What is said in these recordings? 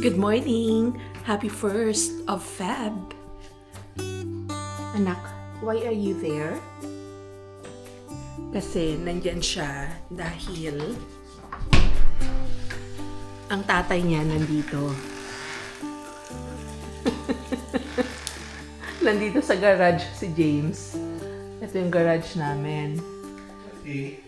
Good morning! Happy 1st of Feb! Anak, why are you there? Kasi nandyan siya dahil ang tatay niya nandito. Nandito sa garage si James. Ito yung garage namin.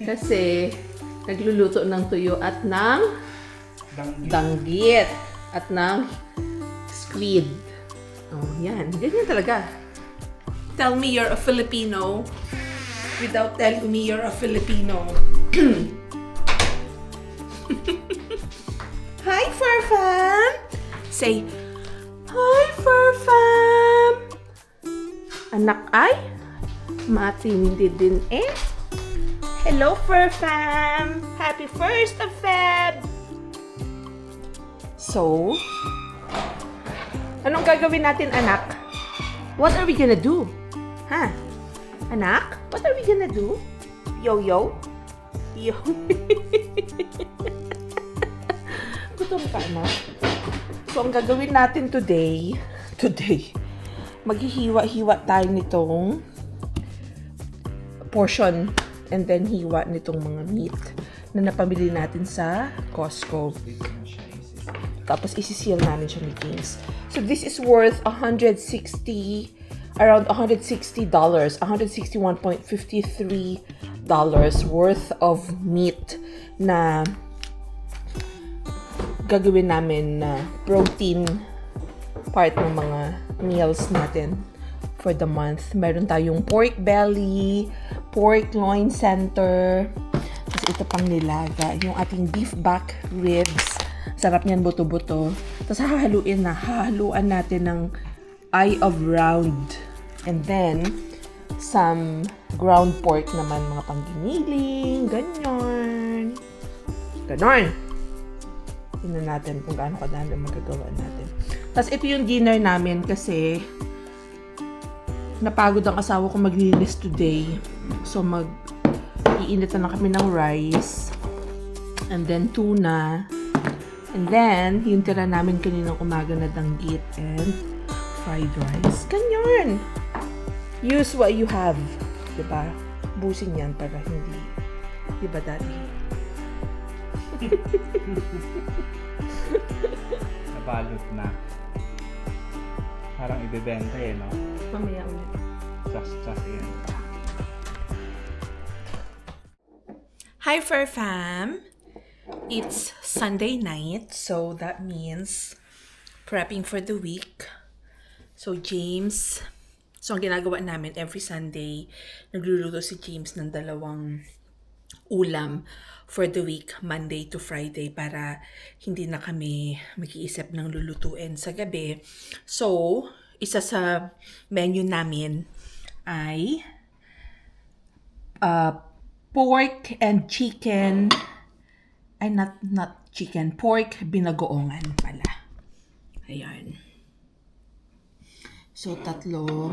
Kasi nagluluto ng tuyo at ng danggit at ng squid. Oh, yan. Ganyan talaga. Tell me you're a Filipino without telling me you're a Filipino. Hi, Furfam! Say, hi, Furfam! Anak ay, matindi din eh. Hello, Furfam! Happy 1st of Feb! So, anong gagawin natin, anak? What are we gonna do? Ha? Anak? What are we gonna do? Yo-yo? Yo. Gutom ka, anak. So, ang gagawin natin today, maghihiwa-hiwa tayo nitong portion and then hiwa nitong mga meat na napamili natin sa Costco. Tapos isisil namin siya ni James. So this is worth around $160, $161.53 worth of meat na gagawin namin na protein part ng mga meals natin for the month. Meron tayong pork belly, pork loin center, tapos ito pang nilaga, yung ating beef back ribs. Sarap niyan, buto-buto. Tapos hahaluan natin ng eye of round. And then, some ground pork naman, mga pangginiling, ganyan. Ganon. Tingnan natin kung gaano kadami magagawa natin. Tapos ito yung dinner namin kasi napagod ang asawa ko maglinis today. So iinit na kami ng rice. And then tuna. And then, yung tira namin kaninang umaga na danggit and fried rice. Ganyan! Use what you have. Diba? Busin yan para hindi. Diba, Daddy? Nabalot na. Parang ibebenta eh, no? Mamaya ulit. Just yan. Hi, Fur Fam! It's Sunday night, so that means prepping for the week. So James, ang ginagawa namin every Sunday, nagluluto si James ng dalawang ulam for the week, Monday to Friday, para hindi na kami mag-iisip ng lulutuin sa gabi. So, isa sa menu namin ay pork and chicken. Ay, not chicken. Pork binagoongan pala. Ayan. So, tatlong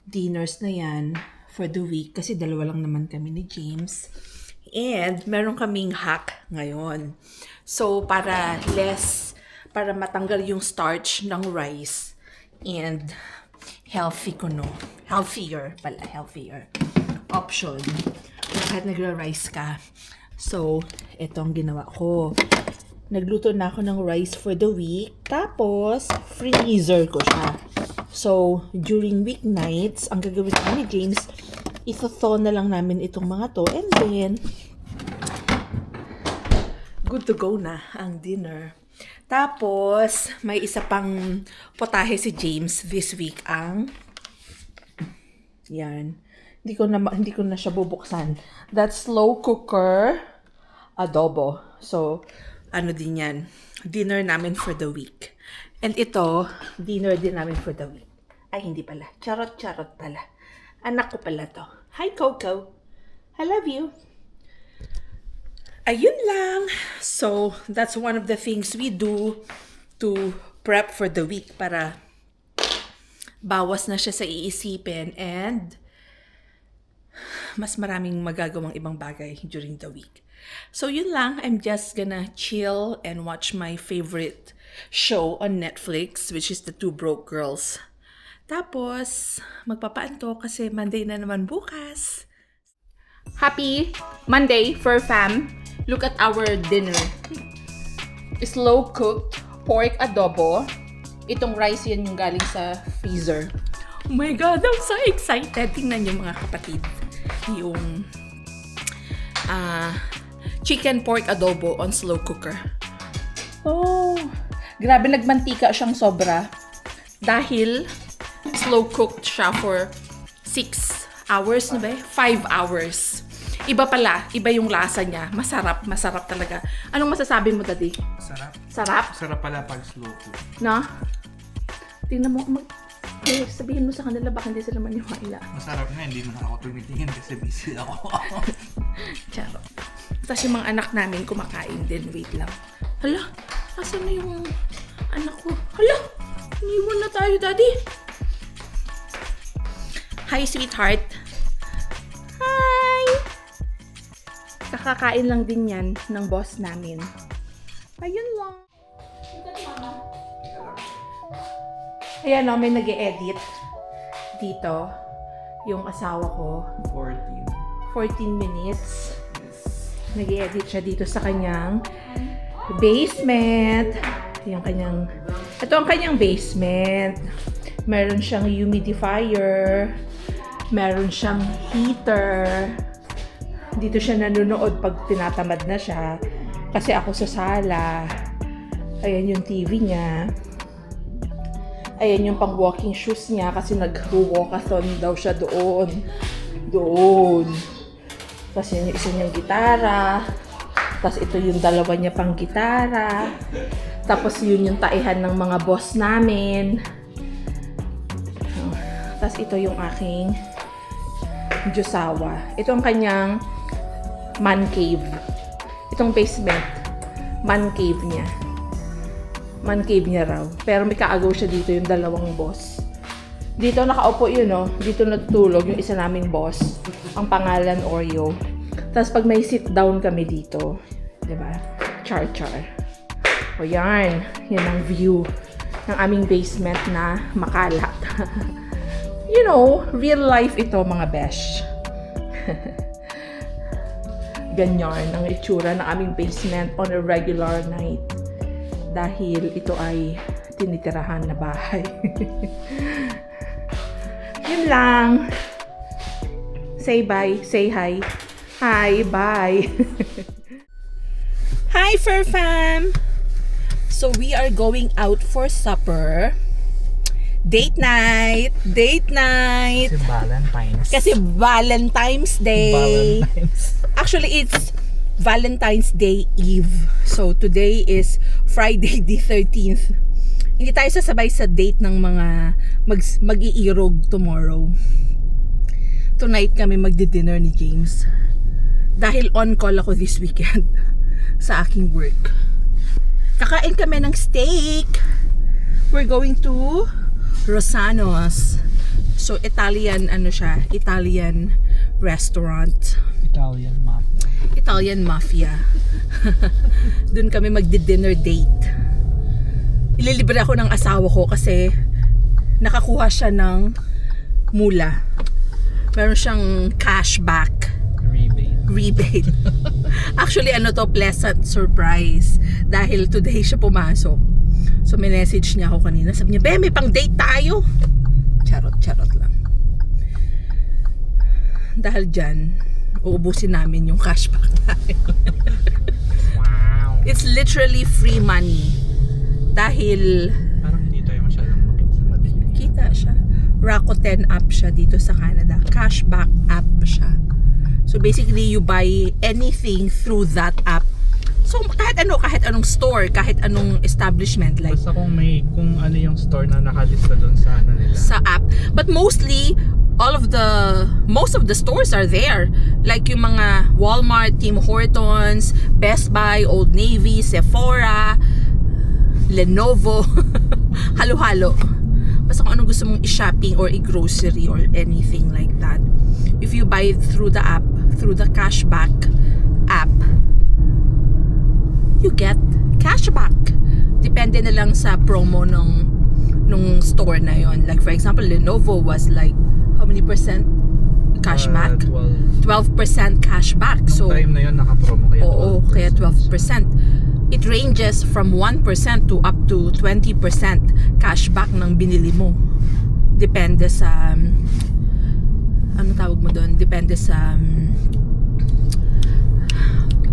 dinners na yan for the week. Kasi dalawa lang naman kami ni James. And, meron kaming hack ngayon. So, para matanggal yung starch ng rice. And, healthier option. Kahit nagra-rice ka. So, ito ang ginawa ko. Nagluto na ako ng rice for the week. Tapos, freezer ko siya. So, during weeknights, ang gagawin ni James, ito-thaw na lang namin itong mga to. And then, good to go na ang dinner. Tapos, may isa pang potahe si James this week ang yan. Hindi ko na siya bubuksan. That's slow cooker adobo. So, ano din yan? Dinner namin for the week. And ito, dinner din namin for the week. Ay, hindi pala. Charot pala. Anak ko pala to. Hi, Coco. I love you. Ayun lang. So, that's one of the things we do to prep for the week para bawas na siya sa iisipin and mas maraming magagawang ibang bagay during the week. So yun lang, I'm just gonna chill and watch my favorite show on Netflix, which is The Two Broke Girls. Tapos, magpapaanto kasi Monday na naman bukas. Happy Monday, Fur Fam! Look at our dinner. Slow-cooked pork adobo. Itong rice yan yung galing sa freezer. Oh my God, I'm so excited. Tingnan niyo mga kapatid. Yung chicken pork adobo on slow cooker. Oh, grabe nagmantika siyang sobra. Dahil slow cooked siya for 6 hours na ba? 5 hours. Iba pala, iba yung lasa niya. Masarap talaga. Anong masasabi mo, Daddy? Sarap. Sarap? Sarap pala pag slow cook. Na? Tingnan mo, sabihin mo sa kanila baka hindi sila maniwala. Masarap na, hindi mo na ako tumitingin kasi busy ako. Charot. Tapos yung mga anak namin kumakain din. Wait lang. Hala, asan na yung anak ko? Hala, iniwan na tayo, Daddy. Hi, sweetheart. Hi! Kakakain lang din yan ng boss namin. Ayun lang. Ayan o, may nag-e-edit dito yung asawa ko. 14 minutes. Nag-e-edit siya dito sa kanyang basement. Ito ang kanyang basement. Meron siyang humidifier. Meron siyang heater. Dito siya nanonood pag tinatamad na siya. Kasi ako sa sala. Ayan yung TV niya. Ayan yung pang walking shoes niya kasi nag-walkathon daw siya doon. Tapos yun yung isa niyang gitara. Tapos ito yung dalawa niya pang gitara. Tapos yun yung taihan ng mga boss namin. Tapos ito yung aking Diyosawa. Ito ang kanyang man cave. Itong basement, man cave niya. Man cave niya raw. Pero may kaagaw siya dito yung dalawang boss. Dito nakaupo yun, no? Dito natutulog yung isa naming boss. Ang pangalan Oreo. Tapos pag may sit down kami dito, diba? Char. O yan. Yan ang view ng aming basement na makalat. You know, real life ito mga besh. Ganyan ang itsura ng aming basement on a regular night. Dahil ito ay tinitirahan na bahay. Yun lang. Say bye. Say hi. Hi, bye. Hi, Fur Fam! So we are going out for supper. Date night! Kasi Valentine's Day. Actually, it's Valentine's Day Eve. So, today is Friday the 13th. Hindi tayo sasabay sa date ng mga mag-iirog tomorrow. Tonight kami magdi-dinner ni James. Dahil on call ako this weekend sa aking work. Kakain kami ng steak. We're going to Rossano's. So, Italian restaurant. Italian mafia. Doon kami magdi-dinner date. Ililibre ako ng asawa ko kasi nakakuha siya ng mula. Meron siyang cashback. Rebate. Actually, pleasant surprise. Dahil today siya pumasok. So, may message niya ako kanina. Sabi niya, "Be, may pang date tayo." Charot lang. Dahil dyan, uubusin namin yung cashback namin. Wow. It's literally free money. Dahil Parang hindi tayo masyadong makita sa madilim. kita siya. Rakuten app siya dito sa Canada. Cashback app siya. So basically, you buy anything through that app. So kahit anong store, kahit anong establishment like Basta kung ano yung store na nakalista doon sa nila. sa app. But mostly, most of the stores are there. Like yung mga Walmart, Tim Hortons, Best Buy, Old Navy, Sephora, Lenovo. Halo-halo. Basta kung anong gusto mong i-shopping or i-grocery or anything like that. If you buy it through the app, through the cashback app, you get cashback. Depende na lang sa promo nung store na yon. Like for example, Lenovo was like how many percent cashback? 12% cashback. Nung So time na yun, naka-promo kaya 12%. oo, kaya 12%. It ranges from 1% to up to 20% cashback ng binili mo. Depende sa ano tawag mo doon? Depende sa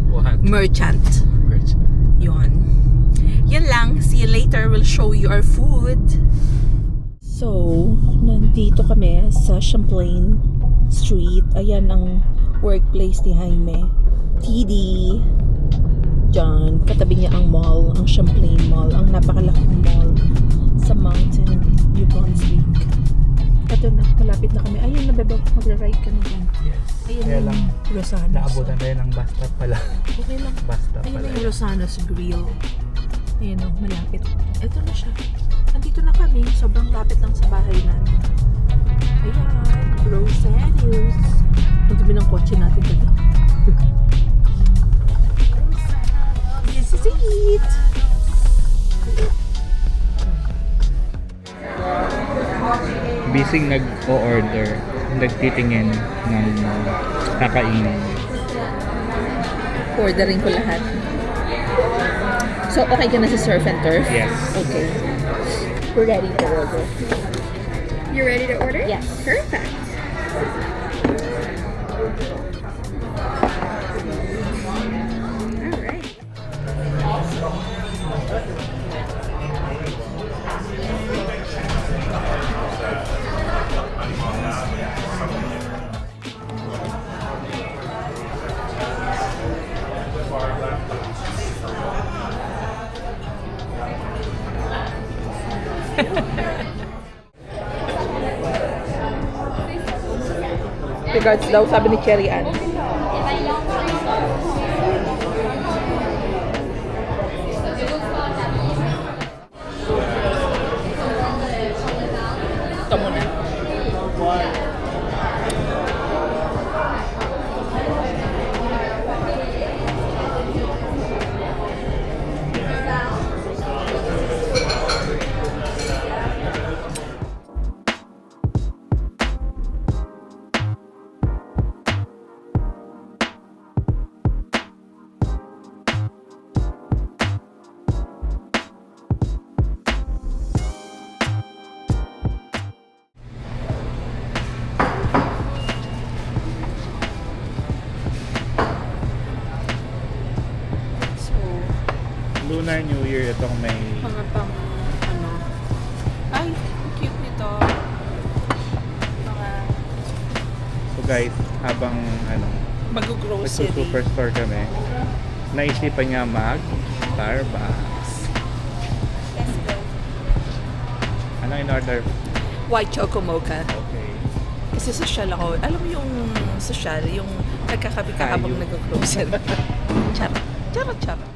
What? merchant. Yun. Yan lang. See you later. We'll show you our food. So, nandito kami sa Champlain Street. Ayan ang workplace ni Jaime. TD. Diyan. Katabi niya ang mall. Ang Champlain Mall. Ang napakalaking mall sa Mountain, New Brunswick. Ito na. Malapit na kami. Ayun na, bebe. Magra-ride ka na dyan. Yes. Ayun Kaya yung lang, Rosanas. naabutan tayo ng bus stop pala. Okay lang. Bus stop Ayun pala. yung Rosanas Grill. Ayun o, malapit. Ito na siya. Andito na kami. Sobrang lapit lang sa bahay namin. Ayan. Rosanas. Ang dumi ng kotse natin dito. This is it. Bising nag-o-order, nagtitingin ng kakainin. Ordering ko lahat. So, okay ka na sa surf and turf? Yes. Okay. We're ready to order. You're ready to order? Yes. Perfect. All right. Regards daw, sabi ni Cherry Ann. Ito muna. So, Lunar New Year, itong may mga pang, ano, ay, cute nito. Mga So guys, habang mag-grocery. nagsusuperstore kami, naisipan niya mag-Starbucks. Let's go. Anong in-order? White Choco Mocha. Okay. Kasi social ako. Alam mo yung social, yung nagkakape ka habang Tayo. nag-grocery. Charot. Charot, charot.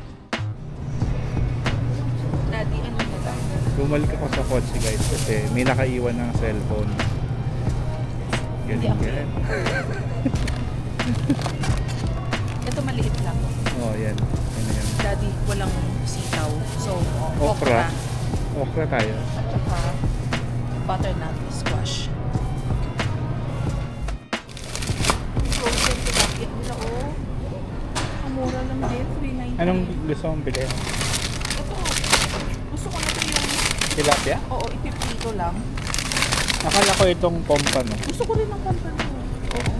Daddy, ano na ba? Bumalik ako sa kotse guys kasi may nakaiwan ng cellphone. Hindi Ganun ako. yan. Ito maliit lang. Oh, yan. Ano yan? Daddy, walang sitaw. So, Okra. Okra tayo. At saka butternut squash. Frozen tilapia nila, oh. Ang mura lang din, $3.99. Anong gusto mong bilhin? Ito, gusto ko na ito yung, Tilapia? oo, ipiprito lang. Akala ko itong pompano. Gusto ko rin ng company. Oo.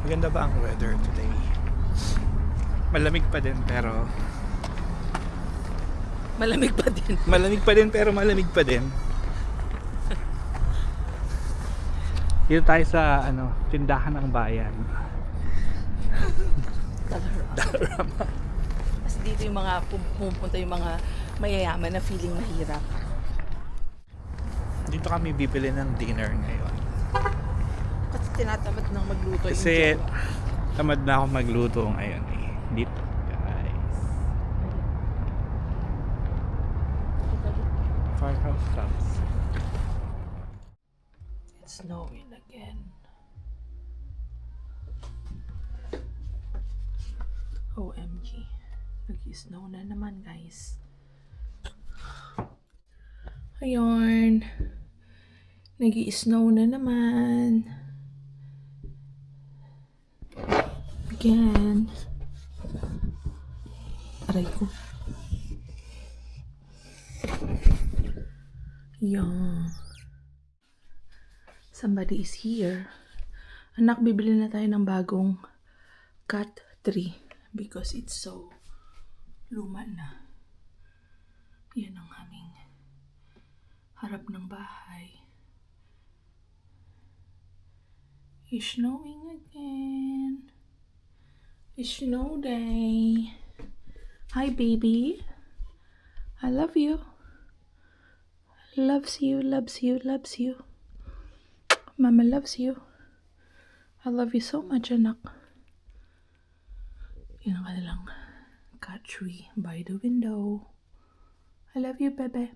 Maganda ba ang weather today? Malamig pa din pero Malamig pa din. malamig pa din pero malamig pa din. Dito tayo sa tindahan ng bayan. Dollarama. Kasi dito yung mga pumupunta yung mga mayayaman na feeling mahirap. Dito kami bibili ng dinner ngayon. Kasi tinatamad nang magluto Kasi yung jowa. tamad na ako magluto ngayon eh. Dito guys. Firehouse Subs. It's snowing again. Nag-snow na naman, guys. Ayun. Nag-snow na naman. Again. Aray ko. Yeah. Somebody is here. Anak, bibili na tayo ng bagong cat tree because it's so luma na. Yan ang aming harap ng bahay. It's snowing again. It's snow day. Hi, baby. I love you. Loves you, loves you, loves you. Mama loves you. I love you so much, anak. Yun ang kanilang cat tree by the window. I love you, bebe.